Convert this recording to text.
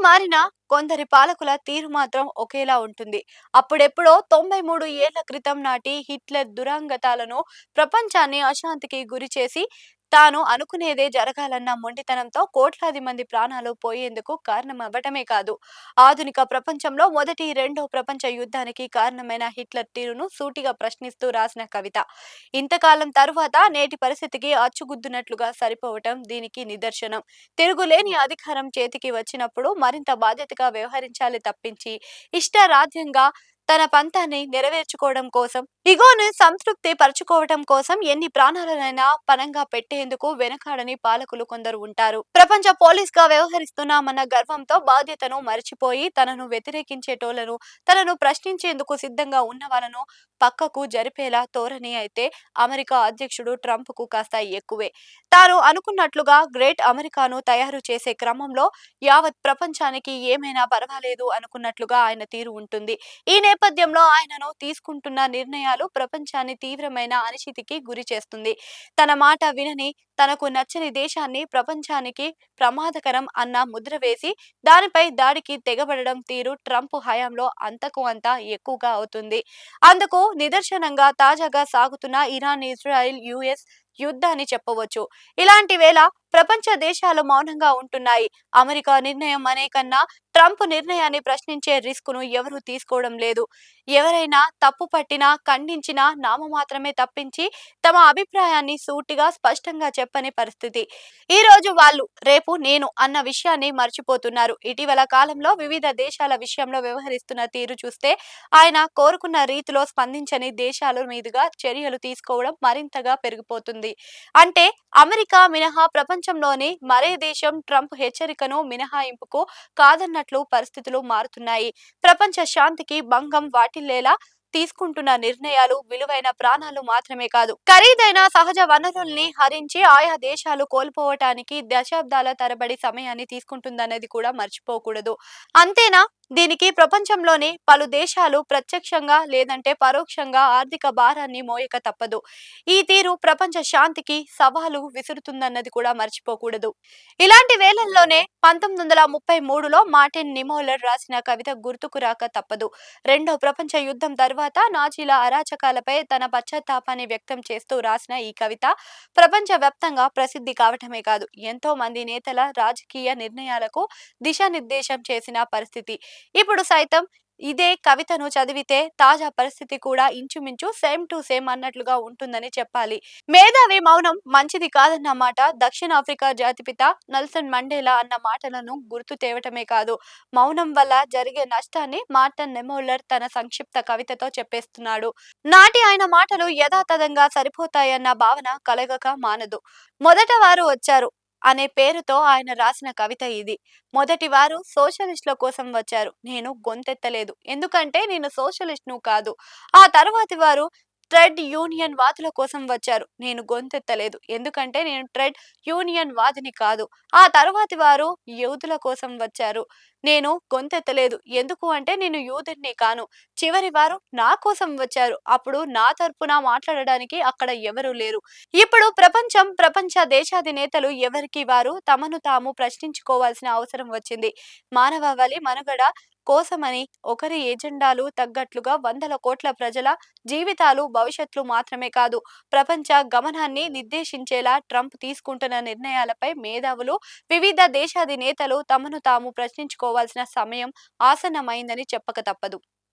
మారినా కొందరి పాలకుల తీరు మాత్రం ఒకేలా ఉంటుంది. అప్పుడెప్పుడో 93 ఏళ్ల క్రితం నాటి హిట్లర్ దురంగతాలను ప్రపంచాన్ని అశాంతికి గురిచేసి తాను అనుకునేదే జరగాలన్న మొండితనంతో కోట్లాది మంది ప్రాణాలు పోయేందుకు కారణమవ్వటమే కాదు, ఆధునిక ప్రపంచంలో మొదటి, రెండో ప్రపంచ యుద్ధానికి కారణమైన హిట్లర్ తీరును సూటిగా ప్రశ్నిస్తూ రాసిన కవిత. ఇంతకాలం తరువాత నేటి పరిస్థితికి అచ్చుగుద్దినట్లుగా సరిపోవటం దీనికి నిదర్శనం. తిరుగులేని అధికారం చేతికి వచ్చినప్పుడు మరింత బాధ్యతగా వ్యవహరించాలి తప్పించి ఇష్టారాజ్యంగా తన పంతాన్ని నెరవేర్చుకోవడం కోసం, ఇగోను సంతృప్తి పరచుకోవటం కోసం ఎన్ని ప్రాణాలనైనా పణంగా పెట్టేందుకు వెనకాడని పాలకులు కొందరు ఉంటారు. ప్రపంచ పోలీస్ గా వ్యవహరిస్తున్నామన్న గర్వంతో బాధ్యతను మరిచిపోయి తనను వ్యతిరేకించేటోళ్లను, తనను ప్రశ్నించేందుకు సిద్ధంగా ఉన్న వాళ్ళను పక్కకు జరిపేలా ధోరణి అయితే అమెరికా అధ్యక్షుడు ట్రంప్ కు కాస్త ఎక్కువే. తాను అనుకున్నట్లుగా గ్రేట్ అమెరికాను తయారు చేసే క్రమంలో యావత్ ప్రపంచానికి ఏమైనా పర్వాలేదు అనుకున్నట్లుగా ఆయన తీరు ఉంటుంది. ఈ నేపథ్యంలో ఆయనను తీసుకుంటున్న నిర్ణయాలు ప్రపంచాన్ని తీవ్రమైన అనిశ్చితికి గురి చేస్తుంది. తన మాట వినని, తనకు నచ్చని దేశాన్ని ప్రపంచానికి ప్రమాదకరం అన్న ముద్ర వేసి దానిపై దాడికి తెగబడడం తీరు ట్రంప్ హయాంలో అంతకు అంతా ఎక్కువగా అవుతుంది. అందుకు నిదర్శనంగా తాజాగా సాగుతున్న ఇరాన్, ఇజ్రాయిల్, యుఎస్ యుద్ధాన్ని చెప్పవచ్చు. ఇలాంటి వేళ ప్రపంచ దేశాలు మౌనంగా ఉంటున్నాయి. అమెరికా నిర్ణయం అనే కన్నా ట్రంప్ నిర్ణయాన్ని ప్రశ్నించే రిస్కును ఎవరూ తీసుకోవడం లేదు. ఎవరైనా తప్పు పట్టినా, ఖండించినా నామమాత్రమే తప్పించి తమ అభిప్రాయాన్ని సూటిగా స్పష్టంగా చెప్పని పరిస్థితి. ఈ రోజు వాళ్ళు, రేపు నేను అన్న విషయాన్ని మర్చిపోతున్నారు. ఇటీవల కాలంలో వివిధ దేశాల విషయంలో వ్యవహరిస్తున్న తీరు చూస్తే ఆయన కోరుకున్న రీతిలో స్పందించని దేశాల మీదుగా చర్యలు తీసుకోవడం మరింతగా పెరిగిపోతుంది. అంటే అమెరికా మినహా ప్రపంచంలోని మరే దేశం ట్రంప్ హెచ్చరికను మినహాయింపుకు కాదన్నట్లు పరిస్థితులు మారుతున్నాయి. ప్రపంచ శాంతికి భంగం వాటిల్లేలా తీసుకుంటున్న నిర్ణయాలు విలువైన ప్రాణాలు మాత్రమే కాదు, ఖరీదైన సహజ వనరుల్ని హరించి ఆయా దేశాలు కోల్పోవటానికి దశాబ్దాల తరబడి సమయాన్ని తీసుకుంటుందనేది కూడా మర్చిపోకూడదు. అంతేనా, దీనికి ప్రపంచంలోని పలు దేశాలు ప్రత్యక్షంగా లేదంటే పరోక్షంగా ఆర్థిక భారాన్ని మోయక తప్పదు. ఈ తీరు ప్రపంచ శాంతికి సవాలు విసురుతుందన్నది కూడా మర్చిపోకూడదు. ఇలాంటి వేళల్లోనే 1933లో మార్టిన్ నిమోలర్ రాసిన కవిత గుర్తుకు రాక తప్పదు. రెండో ప్రపంచ యుద్ధం తర్వాత నాజీల అరాచకాలపై తన పశ్చాత్తాపాన్ని వ్యక్తం చేస్తూ రాసిన ఈ కవిత ప్రపంచ వ్యాప్తంగా ప్రసిద్ధి కావటమే కాదు, ఎంతో మంది నేతల రాజకీయ నిర్ణయాలకు దిశానిర్దేశం చేసిన పరిస్థితి. ఇప్పుడు సైతం ఇదే కవితను చదివితే తాజా పరిస్థితి కూడా ఇంచుమించు సేమ్ టు సేమ్ అన్నట్లుగా ఉంటుందని చెప్పాలి. మేధావి మౌనం మంచిది కాదన్న మాట దక్షిణాఫ్రికా జాతిపిత నెల్సన్ మండేలా అన్న మాటలను గుర్తు తేవటమే కాదు, మౌనం వల్ల జరిగే నష్టాన్ని మార్టిన్ నిమోలర్ తన సంక్షిప్త కవితతో చెప్పేస్తున్నాడు. నాటి ఆయన మాటలు యథాతథంగా సరిపోతాయన్న భావన కలగక మానదు. మొదట వారు వచ్చారు అనే పేరుతో ఆయన రాసిన కవిత ఇది. మొదటి వారు సోషలిస్టుల కోసం వచ్చారు, నేను గొంతెత్తలేదు ఎందుకంటే నేను సోషలిస్టును కాదు. ఆ తరువాతి వారు ట్రేడ్ యూనియన్ వాదుల కోసం వచ్చారు, నేను గొంతెత్తలేదు ఎందుకంటే నేను ట్రేడ్ యూనియన్ వాదిని కాదు. ఆ తరువాతి వారు యూదుల కోసం వచ్చారు, నేను గొంతెత్తలేదు ఎందుకు అంటే నేను యూదుని కాను. చివరి వారు నా కోసం వచ్చారు, అప్పుడు నా తరపున మాట్లాడడానికి అక్కడ ఎవరూ లేరు. ఇప్పుడు ప్రపంచ దేశాధినేతలు ఎవరికి వారు తమను తాము ప్రశ్నించుకోవాల్సిన అవసరం వచ్చింది. మానవాళి మనుగడ కోసమని ఒకరి ఎజెండాలు తగ్గట్లుగా వందల కోట్ల ప్రజల జీవితాలు, భవిష్యత్తులు మాత్రమే కాదు, ప్రపంచ గమనాన్ని నిర్దేశించేలా ట్రంప్ తీసుకుంటున్న నిర్ణయాలపై మేధావులు, వివిధ దేశాధినేతలు తమను తాము ప్రశ్నించుకోవాల్సిన సమయం ఆసన్నమైందని చెప్పక తప్పదు.